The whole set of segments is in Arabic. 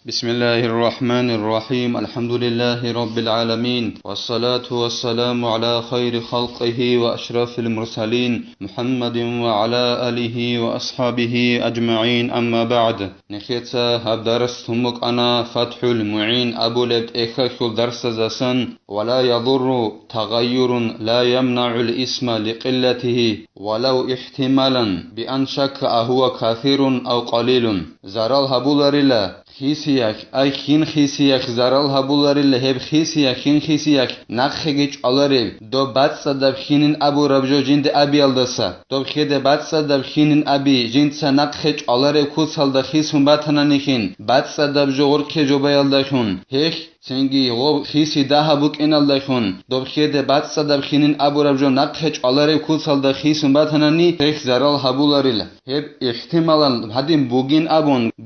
بسم الله الرحمن الرحيم الحمد لله رب العالمين والصلاة والسلام على خير خلقه وأشرف المرسلين محمد وعلى آله وأصحابه أجمعين أما بعد نخيتsa هب درس همك أنا فتح المعين أبو لبت إخاك درس زسن ولا يضر تغير لا يمنع الاسم لقلته ولو احتمالا بأن شك أهو كثير أو قليل زرال هبولارلا خيسياك أي خين خيسياك زرال هبولارلا هب خيسياك خين خيسياك نخيج علارب دو باتسا دب خينين أبو ربجو جند أبي الدسا دو خيد باتسا دب خينين أبي جند سا نخيج علارب كوسال دخيسون باتنا نخين باتسا دب جور كجو بيالدخون هيك سنگی غو خیسی ده بوک اینال دخون دو خید بعد صدب خینین ابو ربجو نقهج علاره کوسال ده خیسون باتنانی تخ زرال هبولاریل هب احتمالا هدیم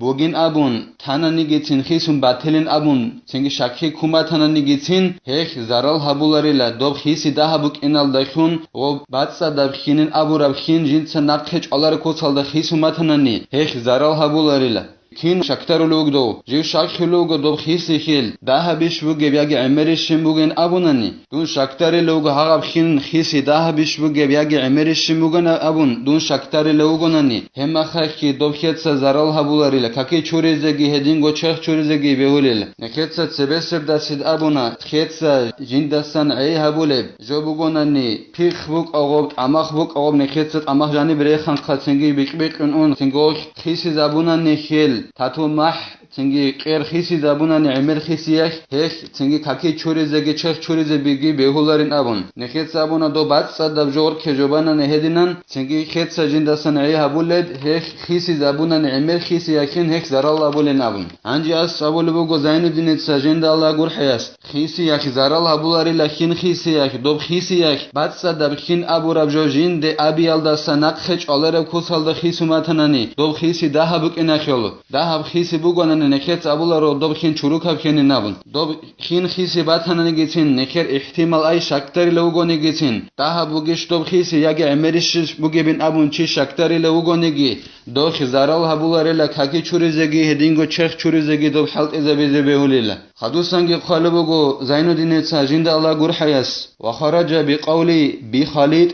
بوگین ابون تنانی گیتین خیسون باتلین ابون سنگی شکی کوما تنانی گیتین هخ زرال هبولاریل دو خیسی ده بوک اینال دخون غو بعد صدب خینین ابو رب خین جنس نقهج علاره کوسال ده خیسون باتنانی هخ زرال هبولاریل كين شكتر لوجدو جيو شاك لوجو دو خيسي خيل ده بيش بوجي بياجي عمريشين بوجين أبونني دون شكتر لوجو هغب خين خيسي ده بيش بوجي بياجي عمريشين بوجين أبون دون شكتر لوجو نني هم خاكي دو خيتس زرال هبولاري لكاكي چوريزگي هدينگو چخ چوريزگي بهوليل نكيتس تبسر داسيد أبونا خيتس جندسان عي هبولب جو بوجونني بيخ بوك أغوب أمخ بوك أغوب نكيتس أمخ جاني بريخان خاتسنگي بيك اون سنگو خيسي زبونني خيل تاتو مح تنگی قیر خیسی زبونن عمر خیسیه هیچ تنگی کاکی چوری زگی چخ چوری زبیگی بهولارین ابون نخیت زبونه دو بعد صد جور که جوبانن هدینن تنگی خیت سجندسن عی هبولد هیچ خیسی زبونن عمر خیسیه کن هیچ زرال ابولن ابون انجی از ابول بگو زین دینت سجند الله گور حیاست خیسیه که زرال ابولاری لکن خیسیه دو خیسیه بعد صد بخین ابو ربجو جند ابی الدسن نقخچ آلر کوسال د خیسومتنانی دو خیسی ده بک انخیلو ده خیسی بگونن نکت ابولا رو دو بخین چروک بخین نبون دو خین خیسی باتنا نگیتین نکر احتمال ای شکتری لوگو نگیتین ده بگیش دو خیسی یکی عمرش بگی بین ابون چی شکتری لوگو نگی دو خزارال هبولا ریلا کاکی چوریزگی هدینگو چخ چوریزگی دو حلت ازا بیزه بهولیلا خدوسانگی قالبگو زینو دینت ساجند الله گور حیاس وخرج بقولي بخليط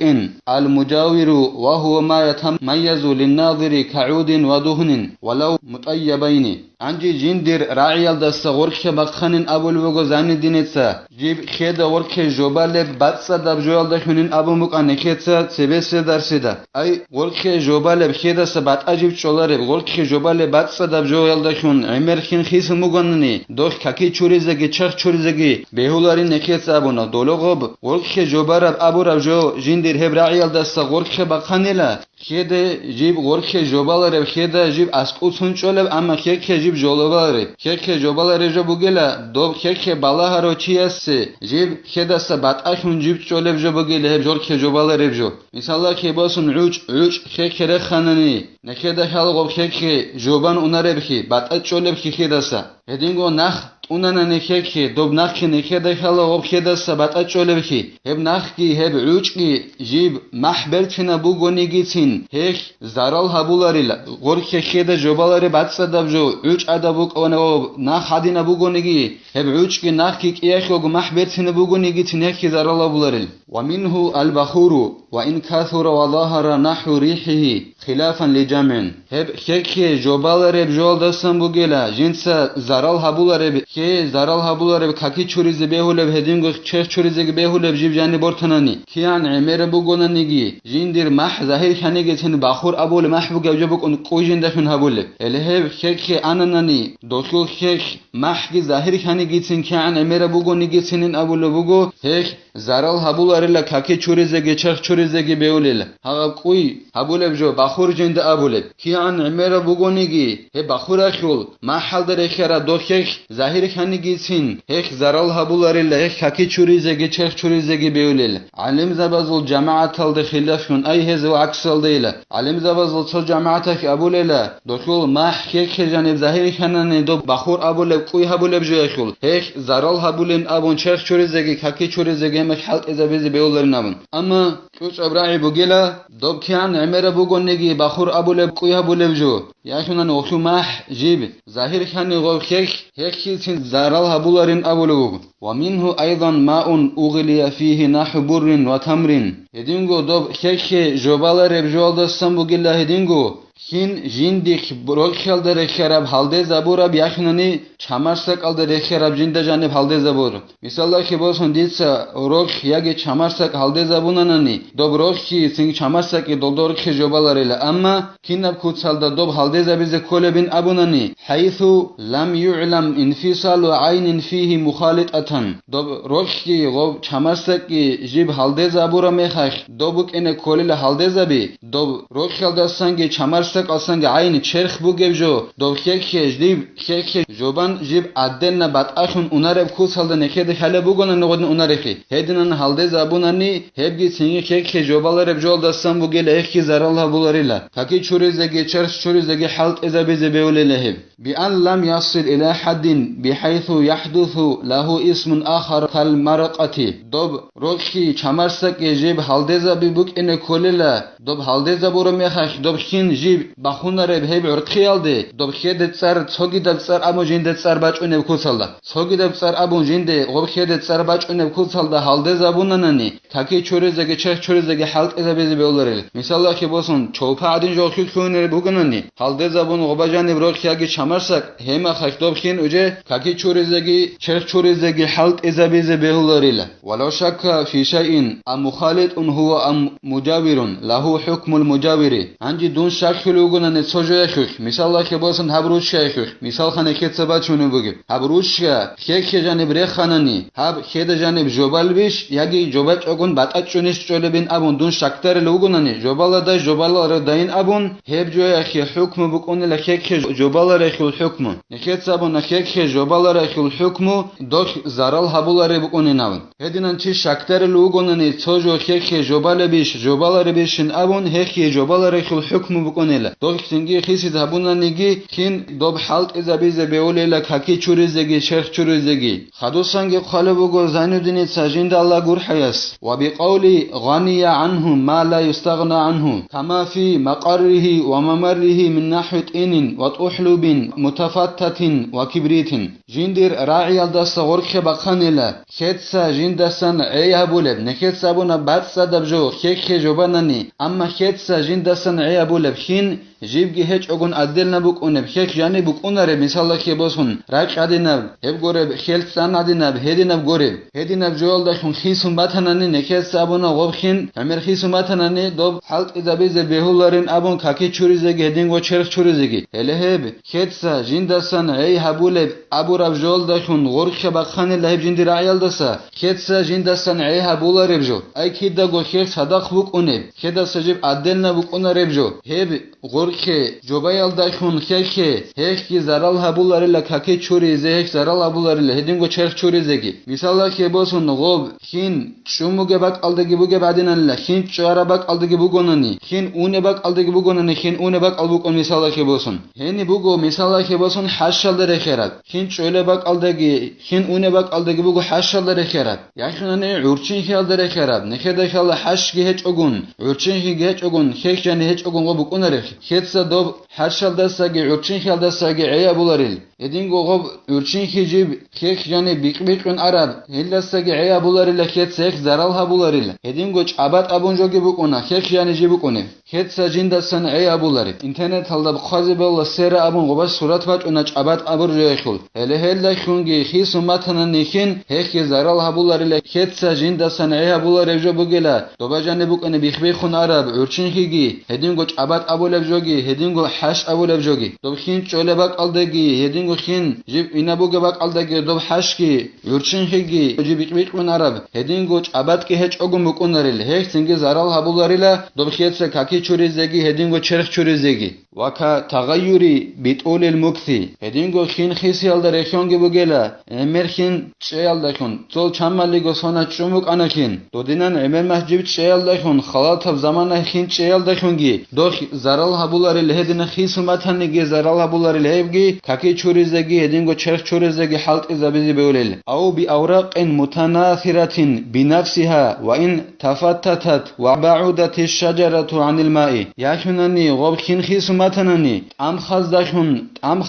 المجاور وهو ما يتميز للناظر كعود ودهن ولو مطيبين عنجي جندر راعي الدست غرخ بخنن ابو الوغو زاني دينتسا جيب خيدا ورخ جوبال باتسا دب جوال دخنن ابو مقانكتسا سبس درسدا اي ورخ جوبال بخيدا سبات اجيب چولار ورخ جوبال باتسا دب جوال دخن عمر خين خيس مغنني دوخ كاكي چوريزگي چخ چوريزگي بهولاري نكتسا ابونا دولوغوب ورخ جوبار ابو رجو جندر هب راعي الدست غرخ بخنلا خيدا جيب ورخ جوبال رب خيدا جيب اسقوتون چولب اما خيك جيب جولوبالري خيك جوبالري جو بوگلا دوب خيك بالا هرو چياس جيب خيدا سبات اخون جيب چولب جو بوگلا هب جور جوبالري جو مثلا كي باسون عوج خيك رخنني نكدا حلقوب خيك جوبان اونربخي بات چولب خيدا سا هدينگو نخ اونن نخيك دوب نخ نكدا حلقوب خيدا سبات چولبخي هب نخكي هب عوجكي جيب محبرتنا بوگونيگيتين هيك زرال هبولاريلا غورخ خيدا جوبالري بات صدب جو عوج ادبوك اونو نخ حدينا بوگونيگي هب عوجكي نخكي ايخوگ محبرتنا بوگونيگيتين هيك زرال هبولاريل ومنه البخور وإن كثر وظهر نحو ريحه خلافا لجمع هب خيك جوبالري بجول دستن بوگلا جنس زرال هبولاري كي زرال هبولاري كاكي چوريز بهولب هدينگو چخ چوريز بهولب جيب جاني بورتناني كيان عمر بوگونانيگي جندير مح ظاهر خانيگتن بخور ابول مح بوگوجبك اون قوجين دخن هبولب الهب خيك اناناني دوخو خيك مح گي ظاهر خانيگتن كيان عمر بوگونيگتن ابول بوگو هيك زرال هبولاريلا كاكي چوريزگي چخ چوريزگي بهولل هغه قوي هبولب جو بخور جند ابولب كيان عمر بوگونيگي هي بخور اخول محل در خيرا دوخك ظاهر خانيگتن هيك زرال هبولاريلا هيك كاكي چوريزگي چخ چوريزگي بهولل علم زبازل جماعت ال خلافون اي هز وعكسل ديلا علم زبازل تو جماعتك ابوللا دوخول مح هيك جانب ظاهر خانن دو بخور ابولب قوي هبولب جو اخول هيك زرال هبولن ابون چخ چوريزگي كاكي چوريزگي مك حلق اذا بيزي بهولرن ابون اما كوچ ابراهيم بوگلا دوب كيان عمر بوگونيگي بخور ابولب قوي هبولب جو ياشونن اوخو مح جيب ظاهر خاني غو خيك هيك زارال هبولارين أبولوغ ومنه أيضا ماء أغلي فيه نحو بر وتمر هدينغو دوب هيك جوبالر بجوال دستان بوغيلا هدينغو Хин жиндих брокхелда рехераб халде забураб яхнани чамарсак алда рехераб жинда жаниб халде забур. Мисалла хи босон дица рох яге чамарсак халде забунанани доб рохи синг чамарсак и долдор хи жобаларила амма кинаб кутсалда доб халде забизе колебин абунани хайثу лам ю'лам инфисалу айнин фихи мухалитатан доб рохи гоб чамарсак и жиб халде забура мехах добук эне колила халде заби доб роххелда санги чамар Алсанги айни черх бугевжо довхекхеш диб хекхеш жобан жиб адденна батахун унареб кусалда некеде хале бугона ногодн унарехи хединан халде забунани хебги синги хекхеш жобалареб жолдасан бугеле эхки заралла буларила каки чуризеги черх чуризеги халт эзабезе беулелехеб بأن لم يصل إلى حد بحيث يحدث له اسم آخر كالمرقة دوب روكي چمرسك جيب هالدزا ببوك إن كوللا دوب هالدزا برميخش دوب خين جيب بخونر بهيب عرقيال دي دوب خيد تسر تصوغي دبسر أبو جند تسر باچ أنب كوسالدا تصوغي دبسر أبو جند غب خيد تسر باچ أنب كوسالدا هالدزا بوناناني تاكي چوريزگي چرخ چوريزگي حلق إذا بيزي بيولاريل مثال لكي بوسون چوپا عدين جوخي كونر بوغناني هالدزا بون غبا جانب روكياگي چمرسك هما خشدوب خين اوجه كاكي چوريزگي چرخ چوريزگي حلق إذا بيزي بيولاريل ولا شك في شيء أم مخالط هو أم مجاور له حكم المجاور عندي دون شك لوغناني تصوجو يخوخ مثال لكي بوسون هبروش يخوخ مثال خانه كتسبا چونو بوگي هبروش خيك جانب ريخاناني هب خيد جانب جوبال بيش ياگي جوباچ اگون باتاچ چونيش چولبين ابون دون شكتر لوغناني جوبالا دا جوبالا داين ابون هب جويا خي حكم بكون لخيك جوبالا رخ الحكم نكيت سابون نخيك جوبالا رخ الحكم دوخ زارال هبولار بكون ناون هدينان چي شكتر لوغناني تصوجو خيك جوبال بيش جوبالا بيشن ابون هخ جوبالا رخ الحكم بكون لا دوخ سنگي خيسي زبونانيگي خين دوب حالت اذا بيز بيوليلا كاكي چوريزگي شرخ چوريزگي خدوسانگي خالبوگو زينودين ساجند الله غور حياس وبقولي غني عنه ما لا يستغنى عنه كما في مقره وممره من ناحية إن وطحلب متفتت وكبريت جندر راعي الدس غرخ بقانيلا خدسا جندسان عيابولب نخدسا بونا باتسا دبجو خيك جوباناني اما خدسا جندسان عيابولب خين جيبگي هيچ اگون عدل نبوك اونب خيك جاني بوك اونره مثال كي بوسون راك عدينب هب گورب خيلسان عدينب هدينب گورب هدينب جول دخون خيسون باتناني نكيت سابونا غوبخين امر خيسون باتناني دوب حلق اذا بيز بهولارين ابون كاكي چوريزگي هدينگو چرخ چوريزگي هلهب خيتسا جندسان اي حبولب ابو رب جول دخون غورخ بخان لهب جندر عيال دسا خيتسا جندسان اي حبولارب جو اي كيدا گو خيك صدق بوك اونب خدا سجيب عدل نبوك اونرب جو هب غورخه جوبایال دایخون خیخه هیچی زرال هبولاريلا کاکی چوریزه هیچ زرال هبولاريلا هدینگو چرخ چوریزگی مثالا که باسون غوب خین شوموگه بک aldagi buge badinanla خین چوارا بک aldagi bugonani خین اونه بک aldagi bugonani خین اونه بک albukon مثالا که باسون هنی بوگو مثالا که باسون حشال داره خیرد خین چوله بک aldagi خین اونه بک aldagi bugo حشال داره خیرد یعنی عورچین خیال داره خیرد نکده خیال حشگی هیچ اگون عورچین هیچ اگون خیک جانی هیچ اگون غوب اونره خیتسا دوب حشال دستگی عورچین خیال دستگی عیا بولاريل edingo غوب عورچین خیجیب خیک جانی بیقون عرب هل دستگی عیا بولاريل خیتسا یک زرالها بولاريل edingo چابات ابونجوگی بکونه خیک جانی جی بکونه خیتسا جندسن عیا بولاريل اینترنت halda بخازی بولا سر ابون غوب صورت باچ اون چابات ابر جیخول هل خونگی خیس متن نیکین هیک زرالها بولاريل خیتسا جندسن عیا بولاريل جو بگلا دوبا جانی بکونه بیخون عرب عورچین خیگی edingo چابات ابولب جوگی هدینگو حش ابولب جوگی دوب خین چوله بک aldagi هدینگو خین جیب اینا بوگه بک aldagi دوب حش کی یورچین خیگی جیب بیقون عرب هدینگو چابات کی هیچ اگون بکناریل هیچ سنگی زرال هبولاریلا دوب خیتسه کاکی چوریزگی هدینگو چرخ چوریزگی وكا تغيري بطول المكثي هدينغو خين خيسي alda رخيونگي بوگلا امر خين چي alda خون تول چماليگو سونا چوموك انا خين دودينان امر مسجد چي alda خون خلات زمان خين چي alda خونگي دوخ زرال هبولاري لهدين خيسماتنگي زرال هبولاري لهبگي كاكي چوريزگي هدينغو چرخ چوريزگي حلق زبيزي بولل او باوراق متناثرة بنفسها وان تفتتت وبعدت الشجرة عن الماء ياخنني غوب خين خيسمات تنانی ام خزدشون am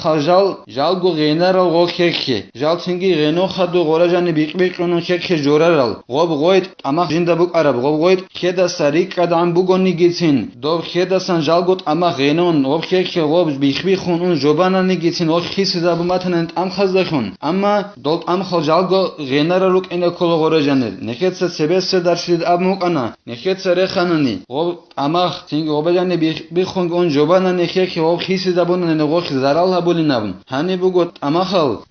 jal go general go keke jal tingi reno khadu gorajani biqbiqunu keke joraral gob goit ama jinda buk arab gob goit kheda sarik kadam bugoni gitsin dob kheda san jal got ama renon gob keke gob biqbiqun un jobanani gitsin o khis zabumatan am khazdakhun amma dob am jal go general uk ena kol gorajani neketsa sebesse darshid ab mukana neketsa rekhanani gob ama tingi obajani biqbiqun un jobanani keke gob khis zabunani gob zaral habulinabun hani bugot ama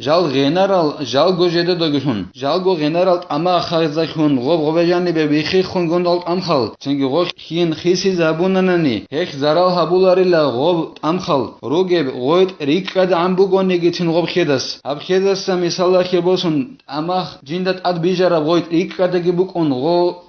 jal general jal go jede dogishun jal go general ama khazdakhun gob gobajani be biqbiqun gondol am tingi gob khin khisi zabunani hek zaral habularila gob am rogeb goit rikad am bugoni gitin gob khedas ab khedas misalla khebosun ama jindat ad bijara goit rikad ge bukon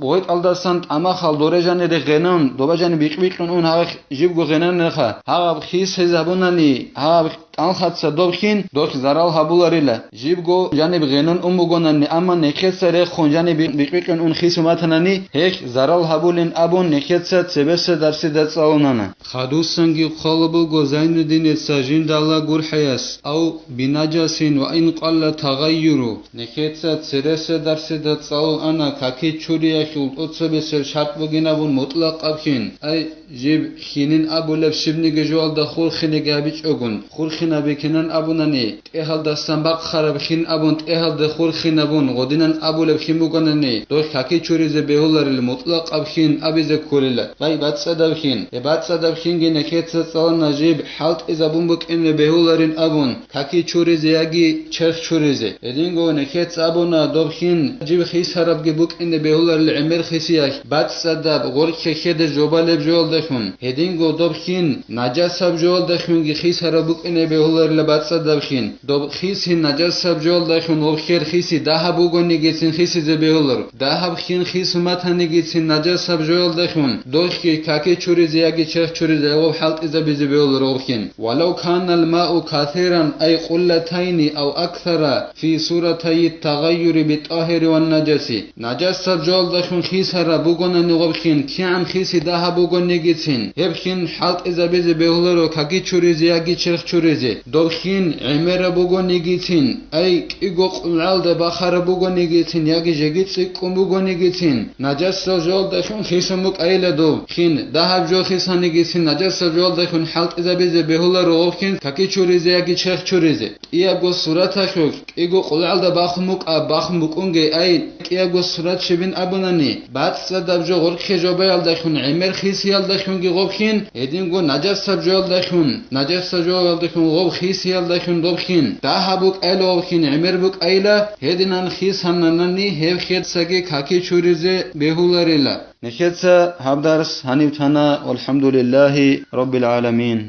goit aldasant ama dorejani de genon dobajani biqbiqun un ha jib go genon kha ha khis zabunani ha Alhatsa dobkhin doch zaral habularila jibgo janib genon umugonani amma neketsere khonjani biqbiqun un khisumatanani hek zaral habulin abun neketsa tsebese darsi datsaunana khadusangi kholbu gozainuddin etsajin dalla gurhayas au binajasin wa in qalla taghayyuru neketsa tsebese darsi datsaunana kaki churiya khul otsebesel shartbuginabun mutlaq abkhin ay jib khinin abulab shibni gejwal da khul khine gabich ogun khul Bekinan abunani tehal da sambaq kharab khin abun tehal da khur khin abun godinan abul khimuganani do khaki churize behularil mutlaq abkhin abize kulila bay batsadavkhin batsadavkhin gene ketsa tsal najib halt izabun buk in behularin abun khaki churize yagi cherh churize edingo ne ketsa abuna dobkhin jib khis harab ge buk in behularil emir khisiyak batsadab gor khede jobaleb jol dakhun edingo dobkhin najasab jol dakhun ge khis harab buk in behularla batsadavkhin dob khisi najasab jol dakhun o kher khisi daha bugoni getsin khisi ze behular daha khin khis matani getsin najasab jol dakhun dokhki kake churize yagi cherh churize o halt iza bize behular o khin walau kana al ma'u kathiran ay qullatayn aw akthara fi suratay at-taghayyur bi tahir wan najasi najasab jol dakhun khis hara bugonani o khin kiam khisi daha bugoni getsin heb khin halt iza bize behular o kake churize yagi cherh churize dobkhin emera bugoni gitsin ay kigo qulda bakhara bugoni gitsin yagi jegitsi kumbugoni gitsin najasa jol dakhun khisumuk ayla do khin dahab jo khisani gitsin najasa jol dakhun halt izabize behular robkhin kaki churize yagi cherh churize iago surata khok kigo qulda bakhmuk unge ay kiago surat shibin abunani batsa dabjo gor khejobal dakhun emer khisial dakhun gi gobkhin edingo najasa jol dakhun gob khisial dakhun dobkhin dahabuk elobkhin emerbuk ayla hedinan khisananani hevkhetsage khaki churize behularila nekhetsa habdars hanivthana walhamdulillahi rabbil alamin